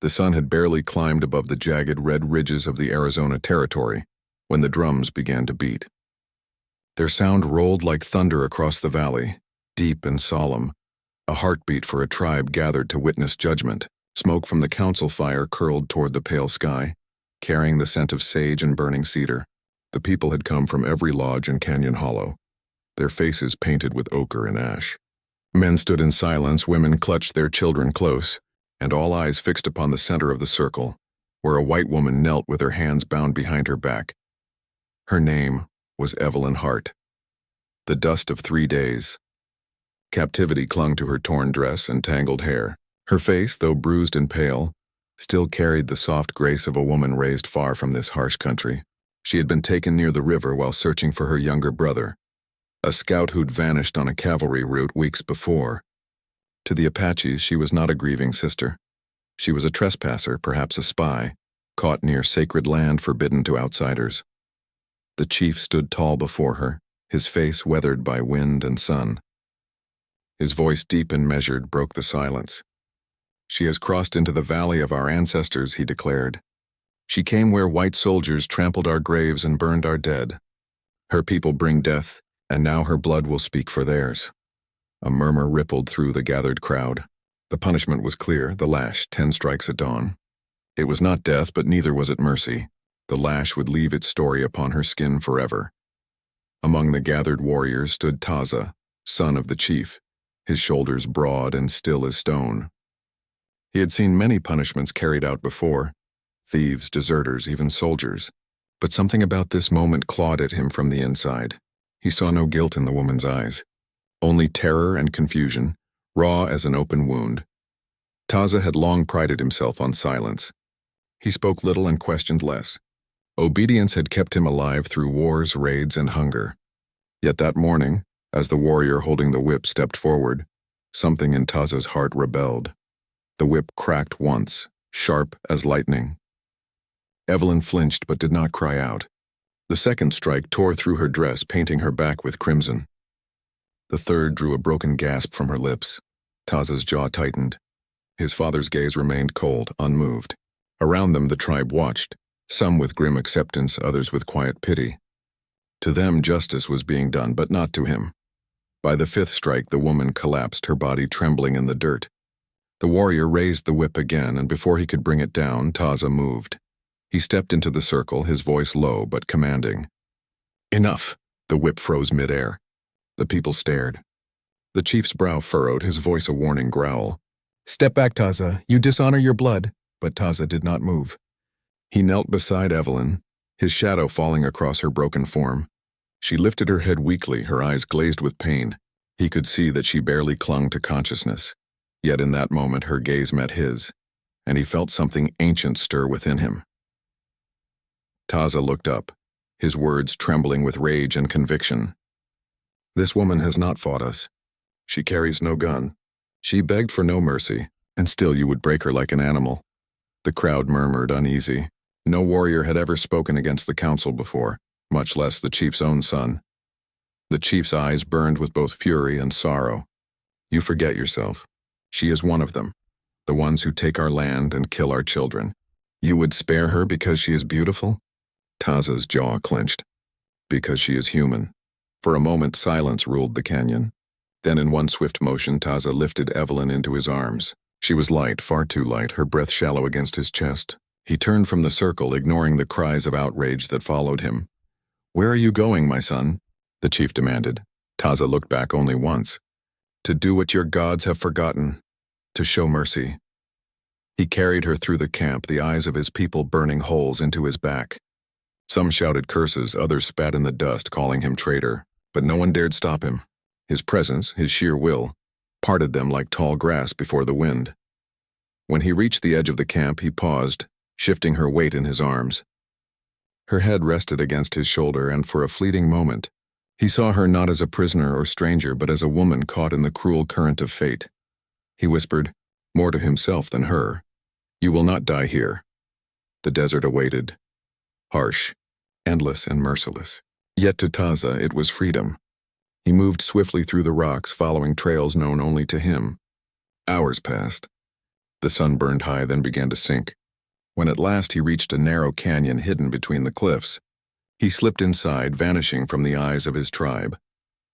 The sun had barely climbed above the jagged red ridges of the Arizona territory when the drums began to beat. Their sound rolled like thunder across the valley, deep and solemn, a heartbeat for a tribe gathered to witness judgment. Smoke from the council fire curled toward the pale sky, carrying the scent of sage and burning cedar. The people had come from every lodge and canyon hollow, their faces painted with ochre and ash. Men stood in silence, women clutched their children close, and all eyes fixed upon the center of the circle, where a white woman knelt with her hands bound behind her back. Her name was Evelyn Hart. The dust of 3 days. Captivity clung to her torn dress and tangled hair. Her face, though bruised and pale, still carried the soft grace of a woman raised far from this harsh country. She had been taken near the river while searching for her younger brother, a scout who'd vanished on a cavalry route weeks before. To the Apaches, she was not a grieving sister. She was a trespasser, perhaps a spy, caught near sacred land forbidden to outsiders. The chief stood tall before her, his face weathered by wind and sun. His voice, deep and measured, broke the silence. "She has crossed into the valley of our ancestors," he declared. "She came where white soldiers trampled our graves and burned our dead. Her people bring death, and now her blood will speak for theirs." A murmur rippled through the gathered crowd. The punishment was clear, the lash, 10 strikes at dawn. It was not death, but neither was it mercy. The lash would leave its story upon her skin forever. Among the gathered warriors stood Taza, son of the chief, his shoulders broad and still as stone. He had seen many punishments carried out before, thieves, deserters, even soldiers, but something about this moment clawed at him from the inside. He saw no guilt in the woman's eyes, only terror and confusion, raw as an open wound. Taza had long prided himself on silence. He spoke little and questioned less. Obedience had kept him alive through wars, raids, and hunger. Yet that morning, as the warrior holding the whip stepped forward, something in Taza's heart rebelled. The whip cracked once, sharp as lightning. Evelyn flinched but did not cry out. The second strike tore through her dress, painting her back with crimson. The third drew a broken gasp from her lips. Taza's jaw tightened. His father's gaze remained cold, unmoved. Around them the tribe watched, some with grim acceptance, others with quiet pity. To them justice was being done, but not to him. By the 5th strike the woman collapsed, her body trembling in the dirt. The warrior raised the whip again, and before he could bring it down, Taza moved. He stepped into the circle, his voice low but commanding. "Enough!" The whip froze midair. The people stared. The chief's brow furrowed, his voice a warning growl. "Step back, Taza. You dishonor your blood." But Taza did not move. He knelt beside Evelyn, his shadow falling across her broken form. She lifted her head weakly, her eyes glazed with pain. He could see that she barely clung to consciousness. Yet in that moment her gaze met his, and he felt something ancient stir within him. Taza looked up, his words trembling with rage and conviction. "This woman has not fought us. She carries no gun. She begged for no mercy, and still you would break her like an animal." The crowd murmured, uneasy. No warrior had ever spoken against the council before, much less the chief's own son. The chief's eyes burned with both fury and sorrow. "You forget yourself. She is one of them, the ones who take our land and kill our children. You would spare her because she is beautiful?" Taza's jaw clenched. "Because she is human." For a moment silence ruled the canyon. Then in one swift motion Taza lifted Evelyn into his arms. She was light, far too light, her breath shallow against his chest. He turned from the circle, ignoring the cries of outrage that followed him. "Where are you going, my son?" the chief demanded. Taza looked back only once. "To do what your gods have forgotten, to show mercy." He carried her through the camp, the eyes of his people burning holes into his back. Some shouted curses, others spat in the dust, calling him traitor, but no one dared stop him. His presence, his sheer will, parted them like tall grass before the wind. When he reached the edge of the camp, he paused, shifting her weight in his arms. Her head rested against his shoulder, and for a fleeting moment, he saw her not as a prisoner or stranger, but as a woman caught in the cruel current of fate. He whispered, more to himself than her, "You will not die here." The desert awaited, harsh, endless, and merciless. Yet to Taza it was freedom. He moved swiftly through the rocks, following trails known only to him. Hours passed. The sun burned high, then began to sink. When at last he reached a narrow canyon hidden between the cliffs, he slipped inside, vanishing from the eyes of his tribe.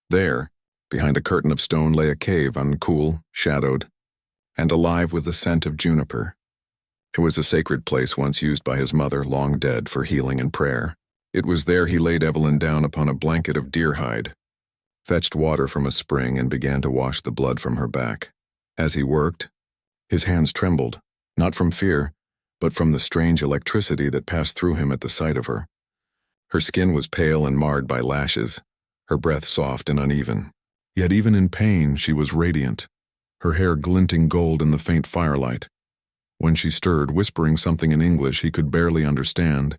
There, behind a curtain of stone, lay a cave, uncool, shadowed, and alive with the scent of juniper. It was a sacred place once used by his mother, long dead, for healing and prayer. It was there he laid Evelyn down upon a blanket of deer hide, fetched water from a spring, and began to wash the blood from her back. As he worked, his hands trembled, not from fear, but from the strange electricity that passed through him at the sight of her. Her skin was pale and marred by lashes, her breath soft and uneven. Yet even in pain she was radiant, her hair glinting gold in the faint firelight. When she stirred, whispering something in English he could barely understand,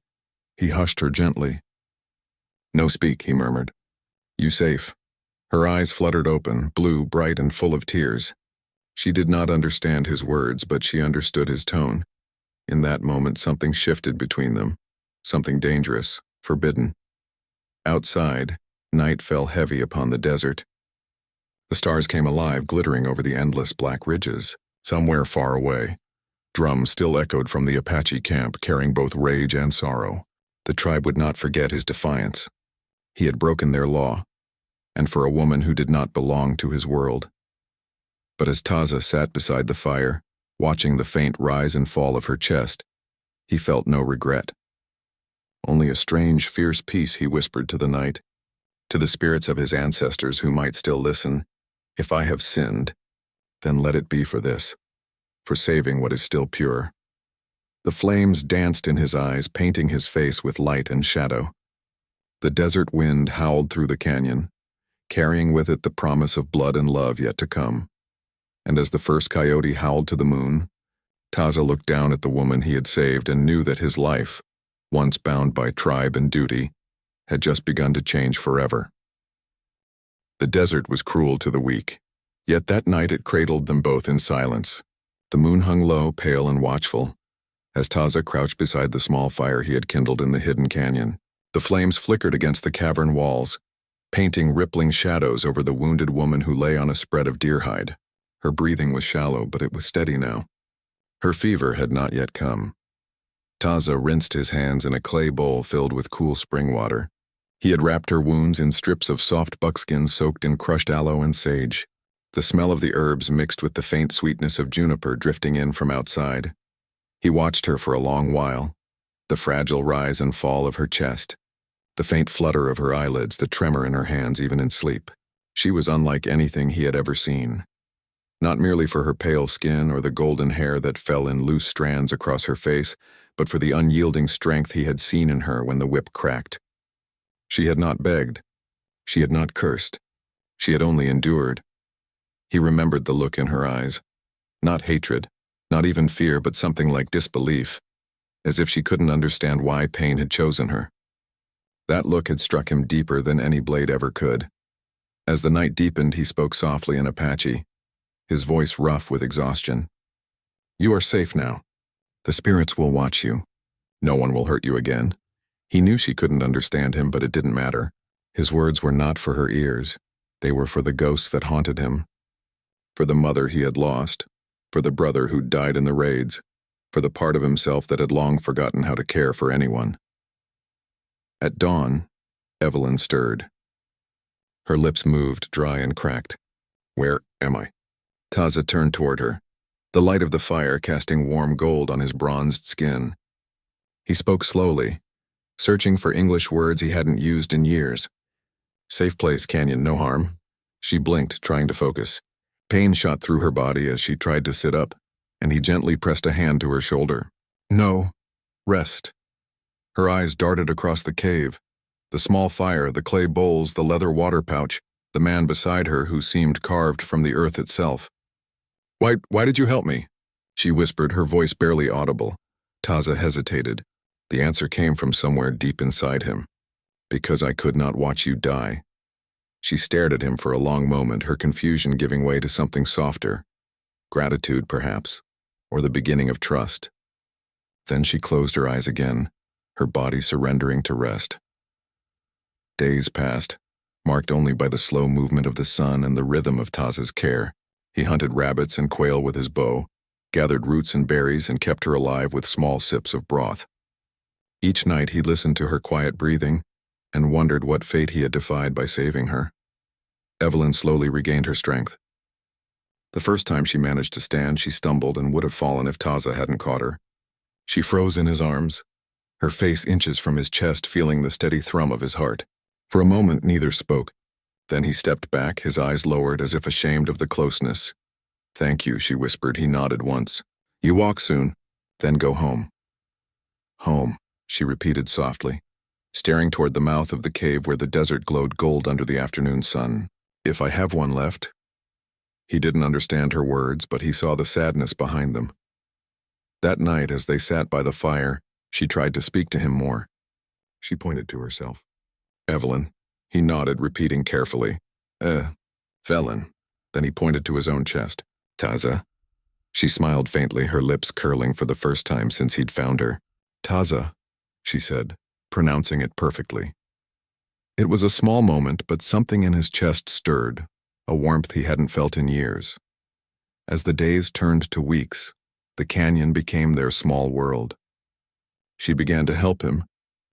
he hushed her gently. "No speak," he murmured. "You safe." Her eyes fluttered open, blue, bright, and full of tears. She did not understand his words, but she understood his tone. In that moment something shifted between them, something dangerous, forbidden. Outside, night fell heavy upon the desert. The stars came alive, glittering over the endless black ridges. Somewhere far away, drums still echoed from the Apache camp, carrying both rage and sorrow. The tribe would not forget his defiance. He had broken their law, and for a woman who did not belong to his world. But as Taza sat beside the fire, watching the faint rise and fall of her chest, he felt no regret. Only a strange, fierce peace, he whispered to the night, to the spirits of his ancestors who might still listen. "If I have sinned, then let it be for this, for saving what is still pure." The flames danced in his eyes, painting his face with light and shadow. The desert wind howled through the canyon, carrying with it the promise of blood and love yet to come. And as the first coyote howled to the moon, Taza looked down at the woman he had saved and knew that his life, once bound by tribe and duty, had just begun to change forever. The desert was cruel to the weak, yet that night it cradled them both in silence. The moon hung low, pale and watchful, as Taza crouched beside the small fire he had kindled in the hidden canyon. The flames flickered against the cavern walls, painting rippling shadows over the wounded woman who lay on a spread of deer hide. Her breathing was shallow, but it was steady now. Her fever had not yet come. Taza rinsed his hands in a clay bowl filled with cool spring water. He had wrapped her wounds in strips of soft buckskin soaked in crushed aloe and sage. The smell of the herbs mixed with the faint sweetness of juniper drifting in from outside. He watched her for a long while, the fragile rise and fall of her chest, the faint flutter of her eyelids, the tremor in her hands even in sleep. She was unlike anything he had ever seen. Not merely for her pale skin or the golden hair that fell in loose strands across her face, but for the unyielding strength he had seen in her when the whip cracked. She had not begged. She had not cursed. She had only endured. He remembered the look in her eyes. Not hatred, not even fear, but something like disbelief, as if she couldn't understand why pain had chosen her. That look had struck him deeper than any blade ever could. As the night deepened, he spoke softly in Apache, his voice rough with exhaustion. "You are safe now. The spirits will watch you. No one will hurt you again." He knew she couldn't understand him, but it didn't matter. His words were not for her ears. They were for the ghosts that haunted him, for the mother he had lost, for the brother who'd died in the raids, for the part of himself that had long forgotten how to care for anyone. At dawn, Evelyn stirred. Her lips moved, dry and cracked. "Where am I?" Taza turned toward her, the light of the fire casting warm gold on his bronzed skin. He spoke slowly, searching for English words he hadn't used in years. "Safe place, canyon, no harm." She blinked, trying to focus. Pain shot through her body as she tried to sit up, and he gently pressed a hand to her shoulder. "No, rest." Her eyes darted across the cave, the small fire, the clay bowls, the leather water pouch, the man beside her who seemed carved from the earth itself. Why did you help me?" she whispered, her voice barely audible. Taza hesitated. The answer came from somewhere deep inside him. "Because I could not watch you die." She stared at him for a long moment, her confusion giving way to something softer. Gratitude, perhaps, or the beginning of trust. Then she closed her eyes again, her body surrendering to rest. Days passed, marked only by the slow movement of the sun and the rhythm of Taza's care. He hunted rabbits and quail with his bow, gathered roots and berries, and kept her alive with small sips of broth. Each night he listened to her quiet breathing and wondered what fate he had defied by saving her. Evelyn slowly regained her strength. The first time she managed to stand, she stumbled and would have fallen if Taza hadn't caught her. She froze in his arms, her face inches from his chest, feeling the steady thrum of his heart. For a moment, neither spoke. Then he stepped back, his eyes lowered as if ashamed of the closeness. "Thank you," she whispered. He nodded once. "You walk soon, then go home." "Home," she repeated softly, staring toward the mouth of the cave where the desert glowed gold under the afternoon sun. "If I have one left." He didn't understand her words, but he saw the sadness behind them. That night, as they sat by the fire, she tried to speak to him more. She pointed to herself. "Evelyn." He nodded, repeating carefully. Felon." Then he pointed to his own chest. "Taza." She smiled faintly, her lips curling for the first time since he'd found her. "Taza," she said, pronouncing it perfectly. It was a small moment, but something in his chest stirred, a warmth he hadn't felt in years. As the days turned to weeks, the canyon became their small world. She began to help him,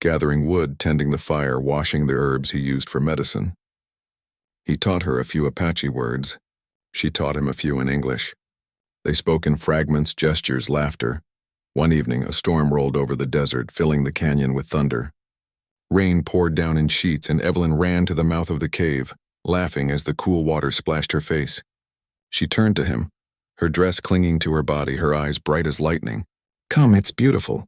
gathering wood, tending the fire, washing the herbs he used for medicine. He taught her a few Apache words. She taught him a few in English. They spoke in fragments, gestures, laughter. One evening, a storm rolled over the desert, filling the canyon with thunder. Rain poured down in sheets, and Evelyn ran to the mouth of the cave, laughing as the cool water splashed her face. She turned to him, her dress clinging to her body, her eyes bright as lightning. "Come, it's beautiful,"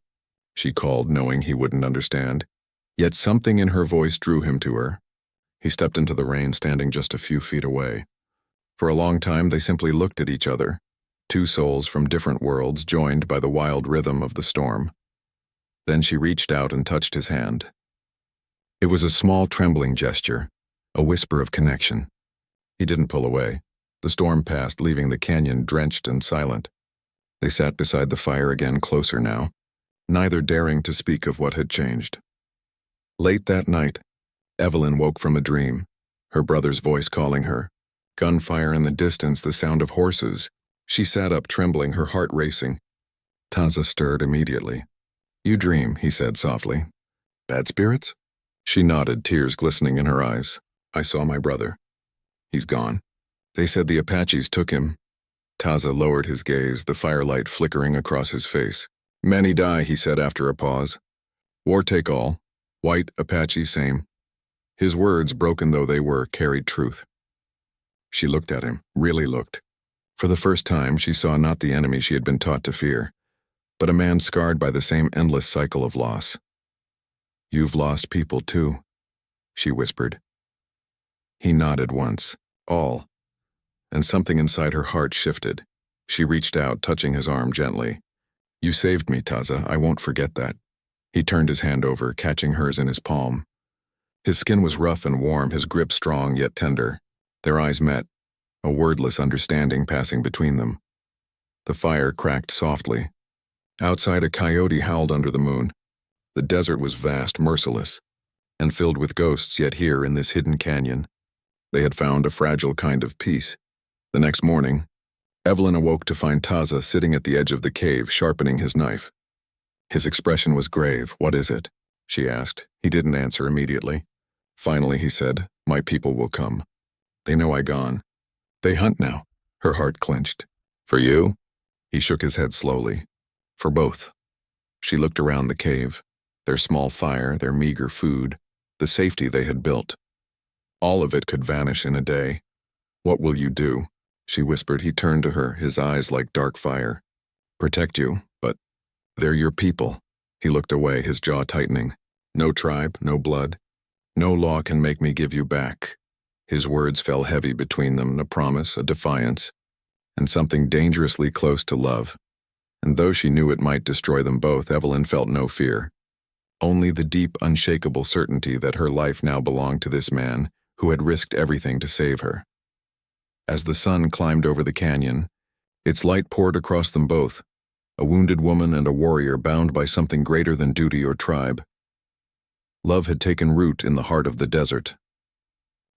she called, knowing he wouldn't understand. Yet something in her voice drew him to her. He stepped into the rain, standing just a few feet away. For a long time, they simply looked at each other, two souls from different worlds joined by the wild rhythm of the storm. Then she reached out and touched his hand. It was a small, trembling gesture, a whisper of connection. He didn't pull away. The storm passed, leaving the canyon drenched and silent. They sat beside the fire again, closer now, neither daring to speak of what had changed. Late that night, Evelyn woke from a dream, her brother's voice calling her. Gunfire in the distance, the sound of horses. She sat up, trembling, her heart racing. Taza stirred immediately. "You dream," he said softly. "Bad spirits?" She nodded, tears glistening in her eyes. "I saw my brother. He's gone. They said the Apaches took him." Taza lowered his gaze, the firelight flickering across his face. "Many die," he said after a pause. "War take all. White, Apache, same." His words, broken though they were, carried truth. She looked at him, really looked. For the first time, she saw not the enemy she had been taught to fear, but a man scarred by the same endless cycle of loss. "You've lost people too," she whispered. He nodded once. All. And something inside her heart shifted. She reached out, touching his arm gently. "You saved me, Taza. I won't forget that." He turned his hand over, catching hers in his palm. His skin was rough and warm, his grip strong yet tender. Their eyes met, a wordless understanding passing between them. The fire cracked softly. Outside, a coyote howled under the moon. The desert was vast, merciless, and filled with ghosts, yet here, in this hidden canyon, they had found a fragile kind of peace. The next morning, Evelyn awoke to find Taza sitting at the edge of the cave, sharpening his knife. His expression was grave. "What is it?" she asked. He didn't answer immediately. Finally, he said, "My people will come. They know I gone. They hunt now." Her heart clenched. "For you?" He shook his head slowly. "For both." She looked around the cave, their small fire, their meager food, the safety they had built. All of it could vanish in a day. "What will you do?" she whispered. He turned to her, his eyes like dark fire. "Protect you, but they're your people." He looked away, his jaw tightening. "No tribe, no blood. No law can make me give you back." His words fell heavy between them, a promise, a defiance, and something dangerously close to love. And though she knew it might destroy them both, Evelyn felt no fear. Only the deep, unshakable certainty that her life now belonged to this man who had risked everything to save her. As the sun climbed over the canyon, its light poured across them both, a wounded woman and a warrior bound by something greater than duty or tribe. Love had taken root in the heart of the desert,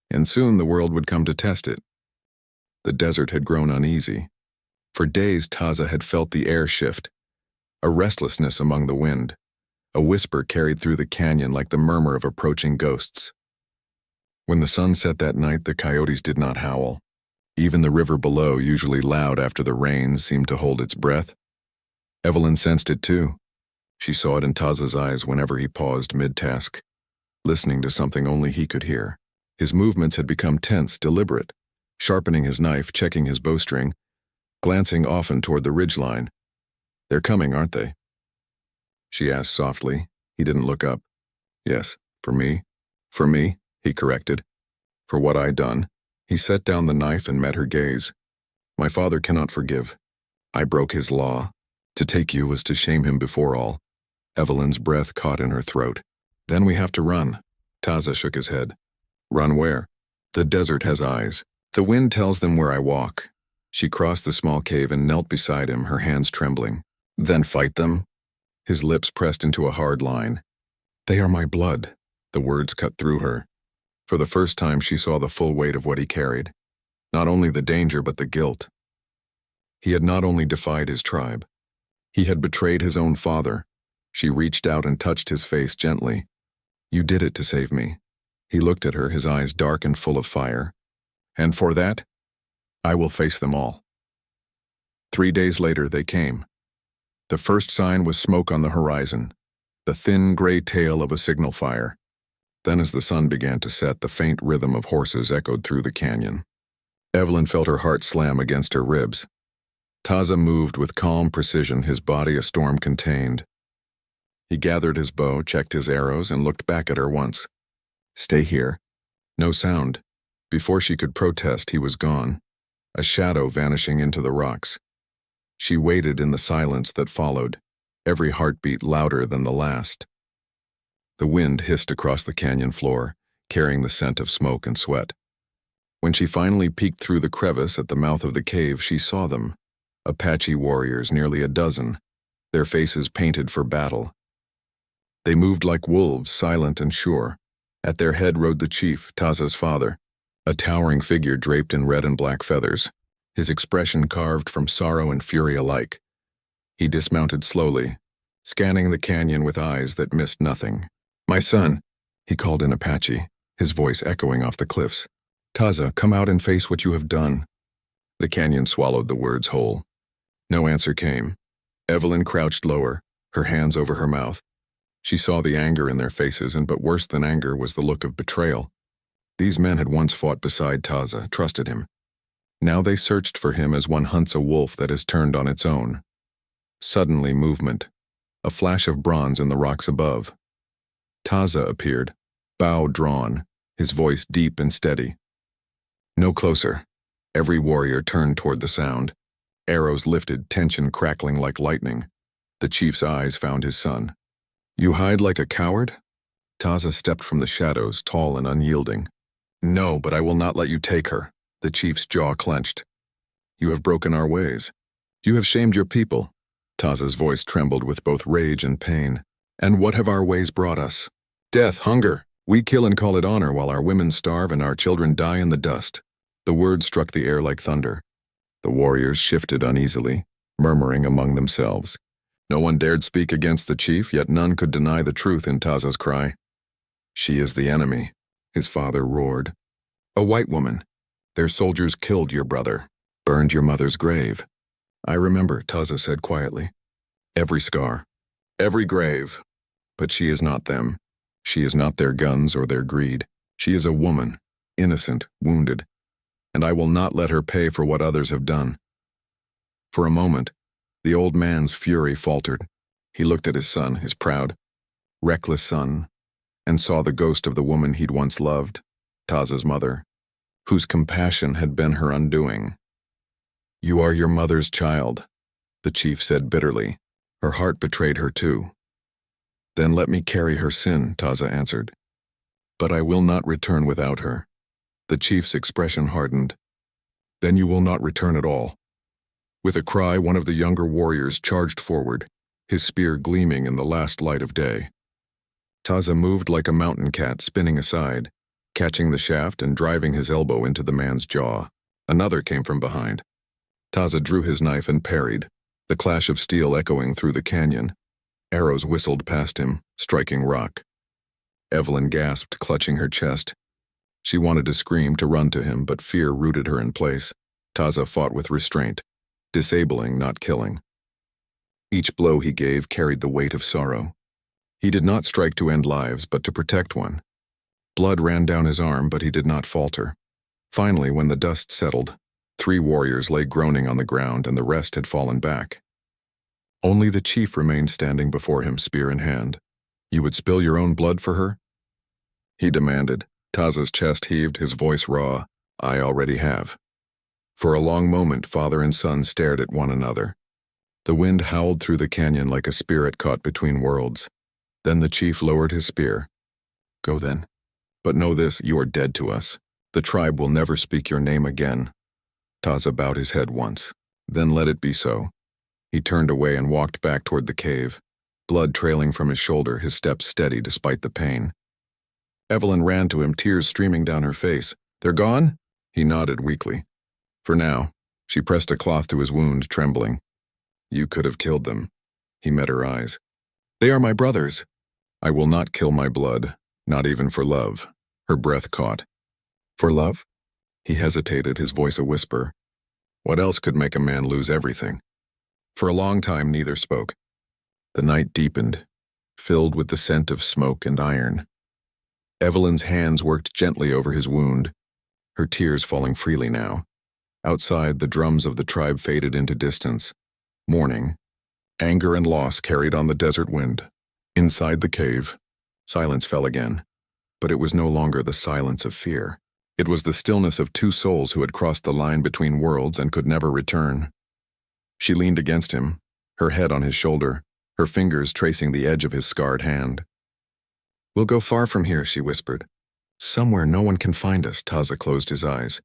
and soon the world would come to test it. The desert had grown uneasy. For days Taza had felt the air shift, a restlessness among the wind. A whisper carried through the canyon like the murmur of approaching ghosts. When the sun set that night, the coyotes did not howl. Even the river below, usually loud after the rains, seemed to hold its breath. Evelyn sensed it too. She saw it in Taza's eyes whenever he paused mid-task, listening to something only he could hear. His movements had become tense, deliberate, sharpening his knife, checking his bowstring, glancing often toward the ridgeline. "They're coming, aren't they?" she asked softly. He didn't look up. "Yes, for me." "For me," he corrected. "For what I'd done." He set down the knife and met her gaze. "My father cannot forgive. I broke his law. To take you was to shame him before all." Evelyn's breath caught in her throat. "Then we have to run." Taza shook his head. "Run where?" "The desert has eyes. The wind tells them where I walk." She crossed the small cave and knelt beside him, her hands trembling. "Then fight them?" His lips pressed into a hard line. "They are my blood." The words cut through her. For the first time she saw the full weight of what he carried. Not only the danger, but the guilt. He had not only defied his tribe. He had betrayed his own father. She reached out and touched his face gently. "You did it to save me." He looked at her, his eyes dark and full of fire. "And for that, I will face them all." 3 days later they came. The first sign was smoke on the horizon, the thin gray tail of a signal fire. Then as the sun began to set, the faint rhythm of horses echoed through the canyon. Evelyn felt her heart slam against her ribs. Taza moved with calm precision, his body a storm contained. He gathered his bow, checked his arrows, and looked back at her once. "Stay here." No sound. Before she could protest, he was gone, a shadow vanishing into the rocks. She waited in the silence that followed, every heartbeat louder than the last. The wind hissed across the canyon floor, carrying the scent of smoke and sweat. When she finally peeked through the crevice at the mouth of the cave, she saw them. Apache warriors, nearly a dozen, their faces painted for battle. They moved like wolves, silent and sure. At their head rode the chief, Taza's father, a towering figure draped in red and black feathers, his expression carved from sorrow and fury alike. He dismounted slowly, scanning the canyon with eyes that missed nothing. "My son," he called in Apache, his voice echoing off the cliffs. "Taza, come out and face what you have done." The canyon swallowed the words whole. No answer came. Evelyn crouched lower, her hands over her mouth. She saw the anger in their faces, but worse than anger was the look of betrayal. These men had once fought beside Taza, trusted him. Now they searched for him as one hunts a wolf that has turned on its own. Suddenly movement, a flash of bronze in the rocks above. Taza appeared, bow drawn, his voice deep and steady. "No closer." Every warrior turned toward the sound. Arrows lifted, tension crackling like lightning. The chief's eyes found his son. "You hide like a coward?" Taza stepped from the shadows, tall and unyielding. "No, but I will not let you take her." The chief's jaw clenched. "You have broken our ways. You have shamed your people." Taza's voice trembled with both rage and pain. "And what have our ways brought us? Death, hunger. We kill and call it honor while our women starve and our children die in the dust." The words struck the air like thunder. The warriors shifted uneasily, murmuring among themselves. No one dared speak against the chief, yet none could deny the truth in Taza's cry. "She is the enemy," his father roared. "A white woman. Their soldiers killed your brother, burned your mother's grave." "I remember," Taza said quietly. "Every scar, every grave. But she is not them. She is not their guns or their greed. She is a woman, innocent, wounded. And I will not let her pay for what others have done." For a moment, the old man's fury faltered. He looked at his son, his proud, reckless son, and saw the ghost of the woman he'd once loved, Taza's mother, whose compassion had been her undoing. "You are your mother's child," the chief said bitterly. Her heart betrayed her too. "Then let me carry her sin," Taza answered. "But I will not return without her." The chief's expression hardened. "Then you will not return at all." With a cry, one of the younger warriors charged forward, his spear gleaming in the last light of day. Taza moved like a mountain cat, spinning aside, catching the shaft and driving his elbow into the man's jaw. Another came from behind. Taza drew his knife and parried, the clash of steel echoing through the canyon. Arrows whistled past him, striking rock. Evelyn gasped, clutching her chest. She wanted to scream, to run to him, but fear rooted her in place. Taza fought with restraint, disabling, not killing. Each blow he gave carried the weight of sorrow. He did not strike to end lives, but to protect one. Blood ran down his arm, but he did not falter. Finally, when the dust settled, 3 warriors lay groaning on the ground, and the rest had fallen back. Only the chief remained standing before him, spear in hand. "You would spill your own blood for her?" he demanded. Taza's chest heaved, his voice raw. "I already have." For a long moment, father and son stared at one another. The wind howled through the canyon like a spirit caught between worlds. Then the chief lowered his spear. "Go then. But know this, you are dead to us. The tribe will never speak your name again." Taza bowed his head once. "Then let it be so." He turned away and walked back toward the cave, blood trailing from his shoulder, his steps steady despite the pain. Evelyn ran to him, tears streaming down her face. "They're gone?" He nodded weakly. "For now." She pressed a cloth to his wound, trembling. "You could have killed them." He met her eyes. "They are my brothers." "I will not kill my blood, not even for love." Her breath caught. "For love?" He hesitated, his voice a whisper. What else could make a man lose everything? For a long time neither spoke. The night deepened, filled with the scent of smoke and iron. Evelyn's hands worked gently over his wound, her tears falling freely now. Outside, the drums of the tribe faded into distance. Morning, anger and loss carried on the desert wind. Inside the cave, silence fell again, but it was no longer the silence of fear. It was the stillness of 2 souls who had crossed the line between worlds and could never return. She leaned against him, her head on his shoulder, her fingers tracing the edge of his scarred hand. "We'll go far from here," she whispered. "Somewhere no one can find us." Taza closed his eyes.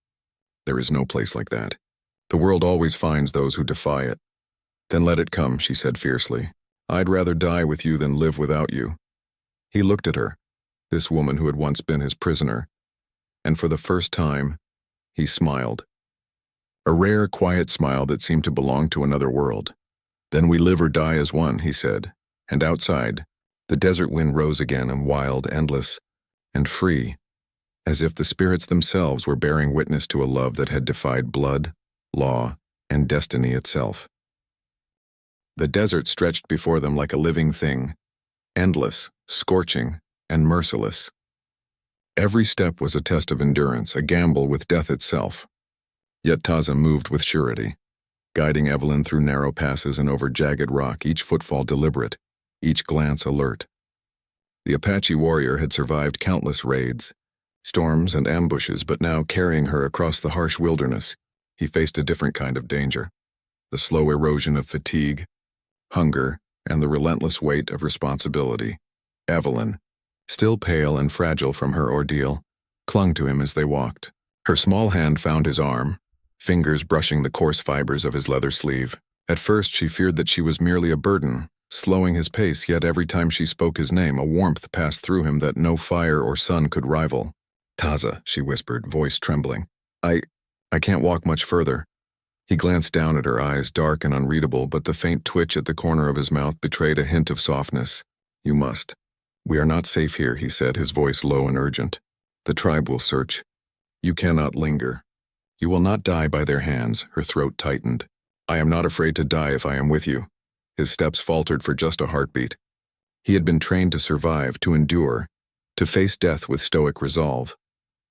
"There is no place like that. The world always finds those who defy it." "Then let it come," she said fiercely. "I'd rather die with you than live without you." He looked at her, this woman who had once been his prisoner, and for the first time, he smiled. A rare, quiet smile that seemed to belong to another world. "Then we live or die as one," he said, and outside, the desert wind rose again, and wild, endless, and free, as if the spirits themselves were bearing witness to a love that had defied blood, law, and destiny itself. The desert stretched before them like a living thing, endless, scorching, and merciless. Every step was a test of endurance, a gamble with death itself. Yet Taza moved with surety, guiding Evelyn through narrow passes and over jagged rock, each footfall deliberate, each glance alert. The Apache warrior had survived countless raids, storms and ambushes, but now carrying her across the harsh wilderness, he faced a different kind of danger. The slow erosion of fatigue, hunger, and the relentless weight of responsibility. Evelyn, still pale and fragile from her ordeal, clung to him as they walked. Her small hand found his arm, fingers brushing the coarse fibers of his leather sleeve. At first she feared that she was merely a burden, slowing his pace, yet every time she spoke his name, a warmth passed through him that no fire or sun could rival. "Taza," she whispered, voice trembling. I can't walk much further." He glanced down at her eyes, dark and unreadable, but the faint twitch at the corner of his mouth betrayed a hint of softness. "You must." "We are not safe here," he said, his voice low and urgent. "The tribe will search. You cannot linger. You will not die by their hands." Her throat tightened. "I am not afraid to die if I am with you." His steps faltered for just a heartbeat. He had been trained to survive, to endure, to face death with stoic resolve.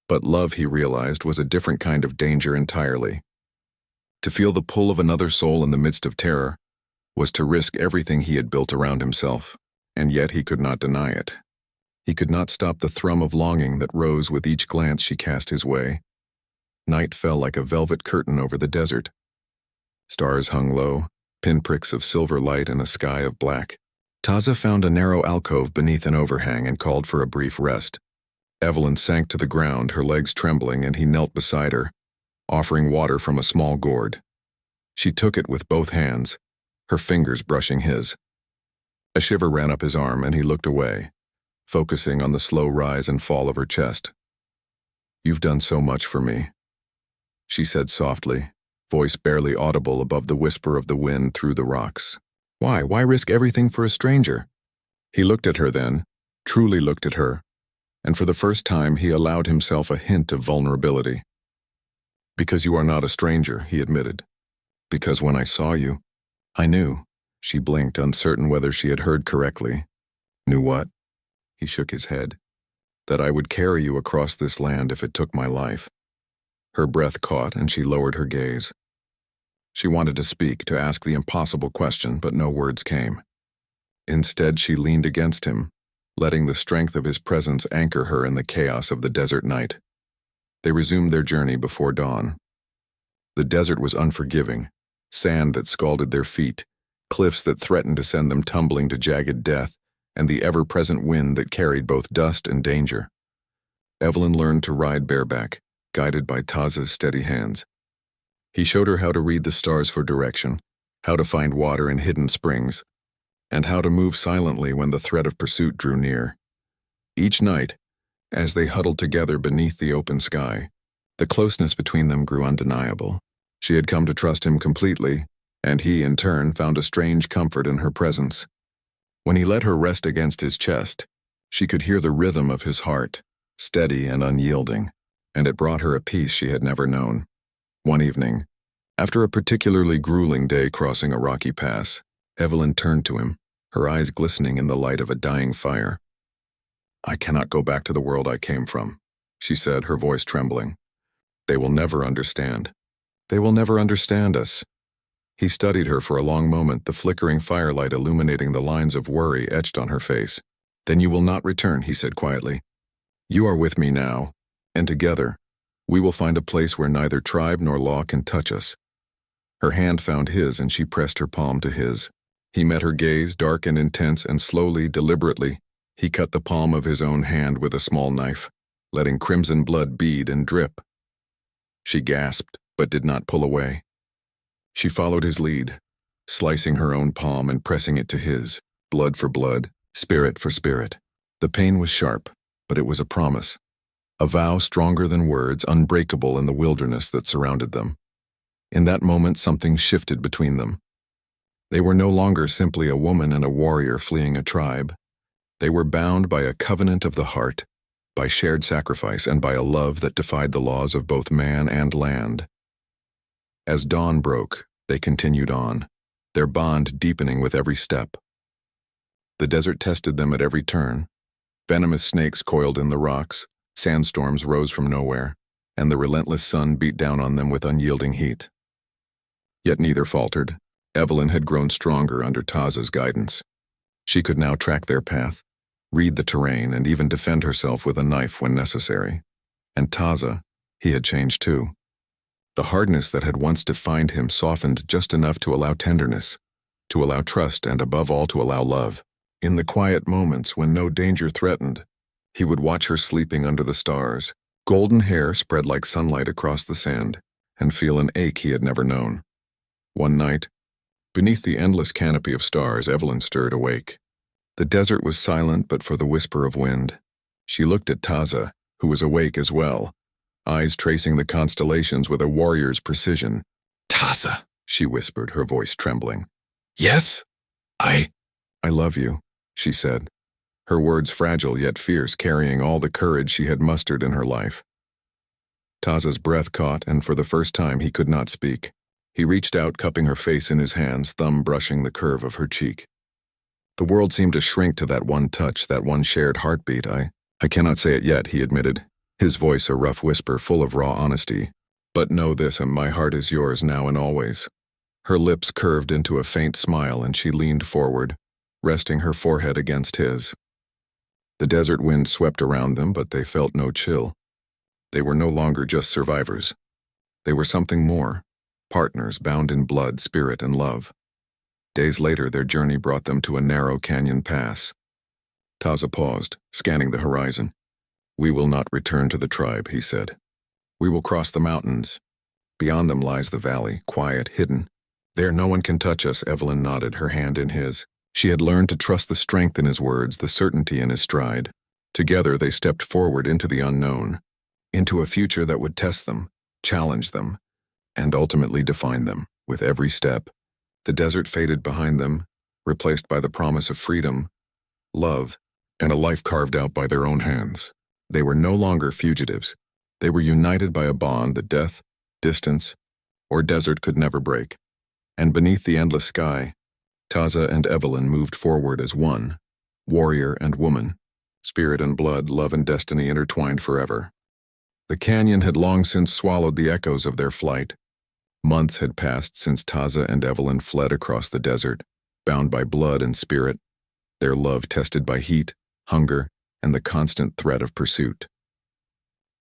But love, he realized, was a different kind of danger entirely. To feel the pull of another soul in the midst of terror was to risk everything he had built around himself, and yet he could not deny it. He could not stop the thrum of longing that rose with each glance she cast his way. Night fell like a velvet curtain over the desert. Stars hung low, pinpricks of silver light in a sky of black. Taza found a narrow alcove beneath an overhang and called for a brief rest. Evelyn sank to the ground, her legs trembling, and he knelt beside her, offering water from a small gourd. She took it with both hands, her fingers brushing his. A shiver ran up his arm, and he looked away, focusing on the slow rise and fall of her chest. "You've done so much for me," she said softly, voice barely audible above the whisper of the wind through the rocks. Why? Why risk everything for a stranger? He looked at her then, truly looked at her, and for the first time he allowed himself a hint of vulnerability. Because you are not a stranger, he admitted. Because when I saw you, I knew. She blinked, uncertain whether she had heard correctly. Knew what? He shook his head. That I would carry you across this land if it took my life. Her breath caught and she lowered her gaze. She wanted to speak, to ask the impossible question, but no words came. Instead, she leaned against him, letting the strength of his presence anchor her in the chaos of the desert night. They resumed their journey before dawn. The desert was unforgiving, sand that scalded their feet, cliffs that threatened to send them tumbling to jagged death, and the ever-present wind that carried both dust and danger. Evelyn learned to ride bareback, guided by Taza's steady hands. He showed her how to read the stars for direction, how to find water in hidden springs, and how to move silently when the threat of pursuit drew near. Each night, as they huddled together beneath the open sky, the closeness between them grew undeniable. She had come to trust him completely, and he, in turn, found a strange comfort in her presence. When he let her rest against his chest, she could hear the rhythm of his heart, steady and unyielding, and it brought her a peace she had never known. One evening, after a particularly grueling day crossing a rocky pass, Evelyn turned to him, her eyes glistening in the light of a dying fire. I cannot go back to the world I came from, she said, her voice trembling. They will never understand. They will never understand us. He studied her for a long moment, the flickering firelight illuminating the lines of worry etched on her face. Then you will not return, he said quietly. You are with me now, and together, we will find a place where neither tribe nor law can touch us. Her hand found his and she pressed her palm to his. He met her gaze, dark and intense, and slowly, deliberately, he cut the palm of his own hand with a small knife, letting crimson blood bead and drip. She gasped, but did not pull away. She followed his lead, slicing her own palm and pressing it to his, blood for blood, spirit for spirit. The pain was sharp, but it was a promise. A vow stronger than words, unbreakable in the wilderness that surrounded them. In that moment, something shifted between them. They were no longer simply a woman and a warrior fleeing a tribe. They were bound by a covenant of the heart, by shared sacrifice, and by a love that defied the laws of both man and land. As dawn broke, they continued on, their bond deepening with every step. The desert tested them at every turn. Venomous snakes coiled in the rocks, sandstorms rose from nowhere, and the relentless sun beat down on them with unyielding heat. Yet neither faltered. Evelyn had grown stronger under Taza's guidance. She could now track their path, read the terrain, and even defend herself with a knife when necessary. And Taza, he had changed too. The hardness that had once defined him softened just enough to allow tenderness, to allow trust, and above all to allow love. In the quiet moments when no danger threatened, he would watch her sleeping under the stars, golden hair spread like sunlight across the sand, and feel an ache he had never known. One night, beneath the endless canopy of stars, Evelyn stirred awake. The desert was silent but for the whisper of wind. She looked at Taza, who was awake as well, eyes tracing the constellations with a warrior's precision. Taza, she whispered, her voice trembling. Yes? I love you, she said, her words fragile yet fierce, carrying all the courage she had mustered in her life. Taza's breath caught, and for the first time he could not speak. He reached out, cupping her face in his hands, thumb brushing the curve of her cheek. The world seemed to shrink to that one touch, that one shared heartbeat. I cannot say it yet, he admitted, his voice a rough whisper full of raw honesty. But know this, and my heart is yours now and always. Her lips curved into a faint smile, and she leaned forward, resting her forehead against his. The desert wind swept around them, but they felt no chill. They were no longer just survivors. They were something more, partners bound in blood, spirit, and love. Days later, their journey brought them to a narrow canyon pass. Taza paused, scanning the horizon. We will not return to the tribe, he said. We will cross the mountains. Beyond them lies the valley, quiet, hidden. There no one can touch us, Evelyn nodded, her hand in his. She had learned to trust the strength in his words, the certainty in his stride. Together they stepped forward into the unknown, into a future that would test them, challenge them, and ultimately define them. With every step, the desert faded behind them, replaced by the promise of freedom, love, and a life carved out by their own hands. They were no longer fugitives. They were united by a bond that death, distance, or desert could never break. And beneath the endless sky, Taza and Evelyn moved forward as one, warrior and woman, spirit and blood, love and destiny intertwined forever. The canyon had long since swallowed the echoes of their flight. Months had passed since Taza and Evelyn fled across the desert, bound by blood and spirit, their love tested by heat, hunger, and the constant threat of pursuit.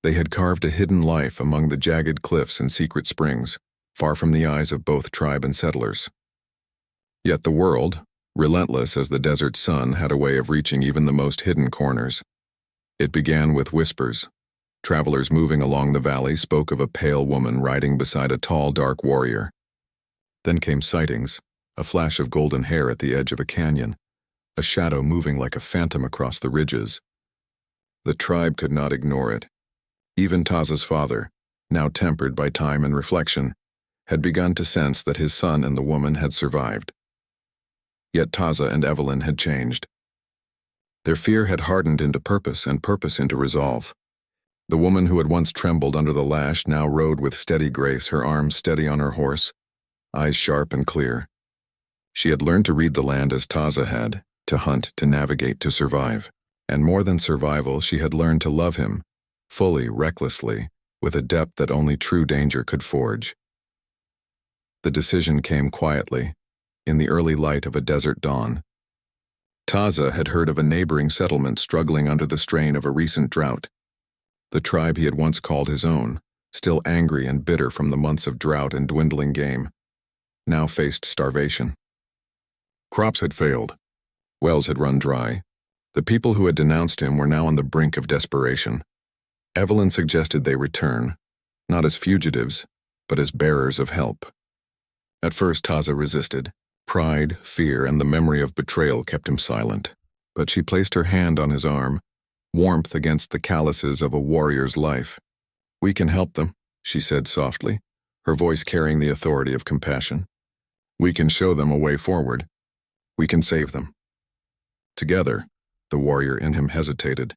They had carved a hidden life among the jagged cliffs and secret springs, far from the eyes of both tribe and settlers. Yet the world, relentless as the desert sun, had a way of reaching even the most hidden corners. It began with whispers. Travelers moving along the valley spoke of a pale woman riding beside a tall, dark warrior. Then came sightings, a flash of golden hair at the edge of a canyon, a shadow moving like a phantom across the ridges. The tribe could not ignore it. Even Taza's father, now tempered by time and reflection, had begun to sense that his son and the woman had survived. Yet Taza and Evelyn had changed. Their fear had hardened into purpose and purpose into resolve. The woman who had once trembled under the lash now rode with steady grace, her arms steady on her horse, eyes sharp and clear. She had learned to read the land as Taza had, to hunt, to navigate, to survive. And more than survival, she had learned to love him, fully, recklessly, with a depth that only true danger could forge. The decision came quietly, in the early light of a desert dawn. Taza had heard of a neighboring settlement struggling under the strain of a recent drought. The tribe he had once called his own, still angry and bitter from the months of drought and dwindling game, now faced starvation. Crops had failed. Wells had run dry. The people who had denounced him were now on the brink of desperation. Evelyn suggested they return, not as fugitives, but as bearers of help. At first Taza resisted. Pride, fear, and the memory of betrayal kept him silent. But she placed her hand on his arm, warmth against the calluses of a warrior's life. "We can help them," she said softly, her voice carrying the authority of compassion. "We can show them a way forward. We can save them." Together, the warrior in him hesitated.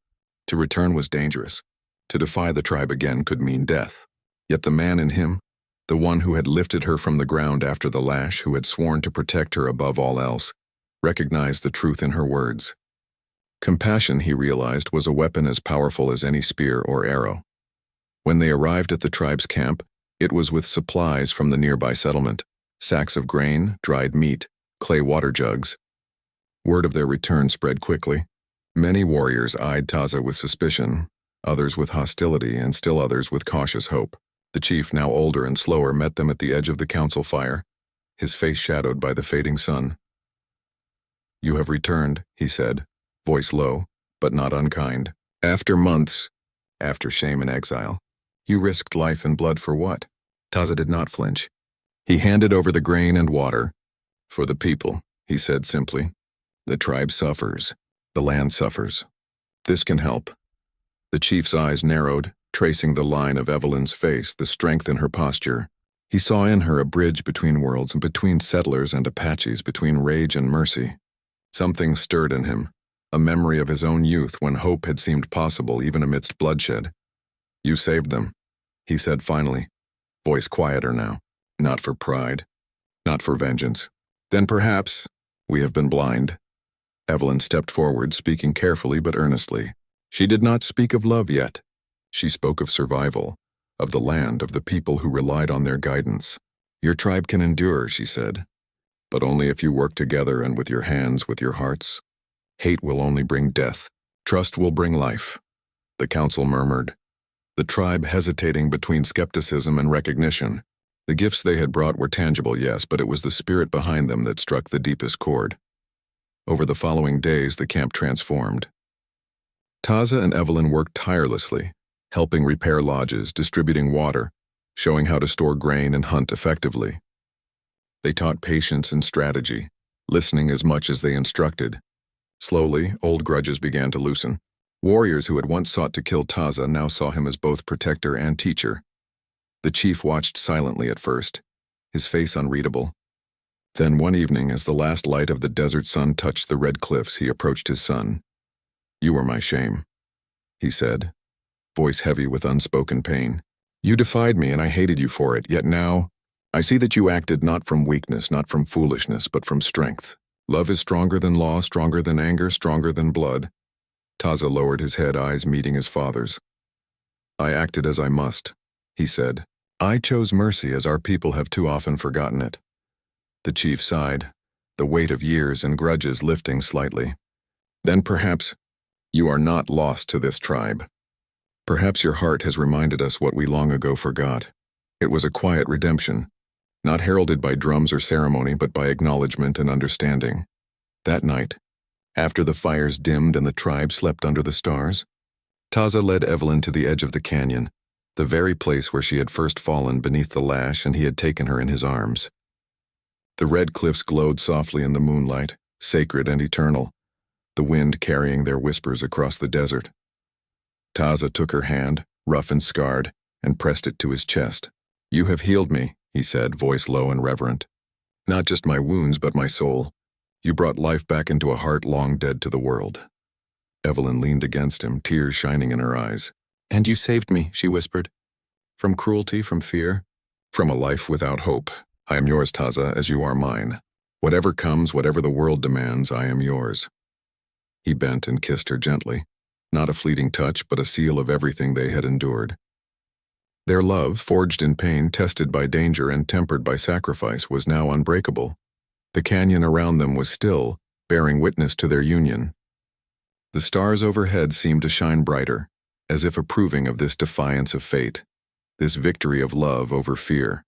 To return was dangerous. To defy the tribe again could mean death. Yet the man in him, the one who had lifted her from the ground after the lash, who had sworn to protect her above all else, recognized the truth in her words. Compassion, he realized, was a weapon as powerful as any spear or arrow. When they arrived at the tribe's camp, it was with supplies from the nearby settlement, sacks of grain, dried meat, clay water jugs. Word of their return spread quickly. Many warriors eyed Taza with suspicion, others with hostility, and still others with cautious hope. The chief, now older and slower, met them at the edge of the council fire, his face shadowed by the fading sun. "You have returned," he said, voice low, but not unkind. "After months, after shame and exile. You risked life and blood for what?" Taza did not flinch. He handed over the grain and water. "For the people," he said simply. "The tribe suffers. The land suffers. This can help." The chief's eyes narrowed, tracing the line of Evelyn's face, the strength in her posture. He saw in her a bridge between worlds, and between settlers and Apaches, between rage and mercy. Something stirred in him, a memory of his own youth when hope had seemed possible even amidst bloodshed. "You saved them," he said finally, voice quieter now. "Not for pride, not for vengeance. Then perhaps we have been blind." Evelyn stepped forward, speaking carefully but earnestly. She did not speak of love yet. She spoke of survival, of the land, of the people who relied on their guidance. "Your tribe can endure," she said, "but only if you work together and with your hands, with your hearts. Hate will only bring death. Trust will bring life." The council murmured, the tribe hesitating between skepticism and recognition. The gifts they had brought were tangible, yes, but it was the spirit behind them that struck the deepest chord. Over the following days, the camp transformed. Taza and Evelyn worked tirelessly, helping repair lodges, distributing water, showing how to store grain and hunt effectively. They taught patience and strategy, listening as much as they instructed. Slowly, old grudges began to loosen. Warriors who had once sought to kill Taza now saw him as both protector and teacher. The chief watched silently at first, his face unreadable. Then one evening, as the last light of the desert sun touched the red cliffs, he approached his son. "You are my shame," he said, voice heavy with unspoken pain. "You defied me and I hated you for it, yet now I see that you acted not from weakness, not from foolishness, but from strength. Love is stronger than law, stronger than anger, stronger than blood." Taza lowered his head, eyes meeting his father's. "I acted as I must," he said. "I chose mercy as our people have too often forgotten it." The chief sighed, the weight of years and grudges lifting slightly. "Then perhaps you are not lost to this tribe. Perhaps your heart has reminded us what we long ago forgot. It was a quiet redemption, not heralded by drums or ceremony, but by acknowledgement and understanding. That night, after the fires dimmed and the tribe slept under the stars, Taza led Evelyn to the edge of the canyon, the very place where she had first fallen beneath the lash and he had taken her in his arms. The red cliffs glowed softly in the moonlight, sacred and eternal, the wind carrying their whispers across the desert. Taza took her hand, rough and scarred, and pressed it to his chest. "You have healed me," he said, voice low and reverent. "Not just my wounds, but my soul. You brought life back into a heart long dead to the world." Evelyn leaned against him, tears shining in her eyes. "And you saved me," she whispered. "From cruelty, from fear, from a life without hope. I am yours, Taza, as you are mine. Whatever comes, whatever the world demands, I am yours." He bent and kissed her gently, not a fleeting touch, but a seal of everything they had endured. Their love, forged in pain, tested by danger, and tempered by sacrifice, was now unbreakable. The canyon around them was still, bearing witness to their union. The stars overhead seemed to shine brighter, as if approving of this defiance of fate, this victory of love over fear.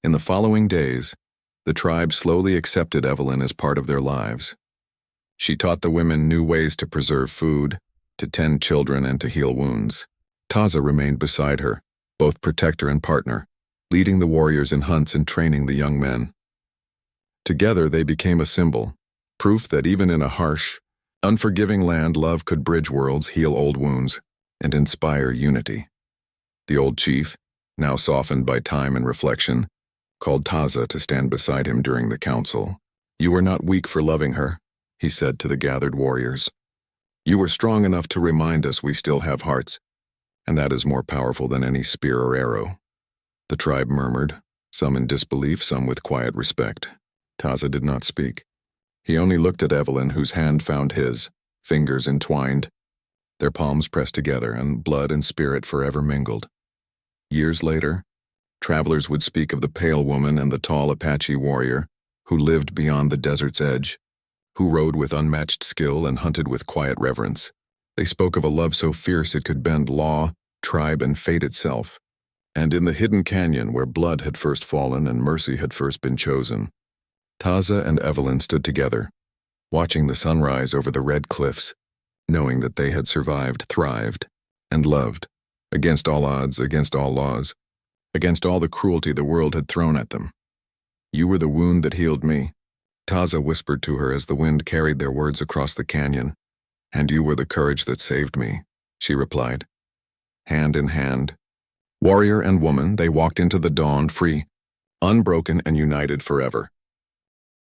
In the following days, the tribe slowly accepted Evelyn as part of their lives. She taught the women new ways to preserve food, to tend children, and to heal wounds. Taza remained beside her, both protector and partner, leading the warriors in hunts and training the young men. Together they became a symbol, proof that even in a harsh, unforgiving land, love could bridge worlds, heal old wounds, and inspire unity. The old chief, now softened by time and reflection, called Taza to stand beside him during the council. "You were not weak for loving her," he said to the gathered warriors. "You were strong enough to remind us we still have hearts, and that is more powerful than any spear or arrow." The tribe murmured, some in disbelief, some with quiet respect. Taza did not speak. He only looked at Evelyn, whose hand found his, fingers entwined, their palms pressed together, and blood and spirit forever mingled. Years later, travelers would speak of the pale woman and the tall Apache warrior who lived beyond the desert's edge, who rode with unmatched skill and hunted with quiet reverence. They spoke of a love so fierce it could bend law, tribe, and fate itself. And in the hidden canyon where blood had first fallen and mercy had first been chosen, Taza and Evelyn stood together, watching the sunrise over the red cliffs, knowing that they had survived, thrived, and loved, against all odds, against all laws, against all the cruelty the world had thrown at them. "You were the wound that healed me," Taza whispered to her as the wind carried their words across the canyon. "And you were the courage that saved me," she replied. Hand in hand, warrior and woman, they walked into the dawn free, unbroken and united forever.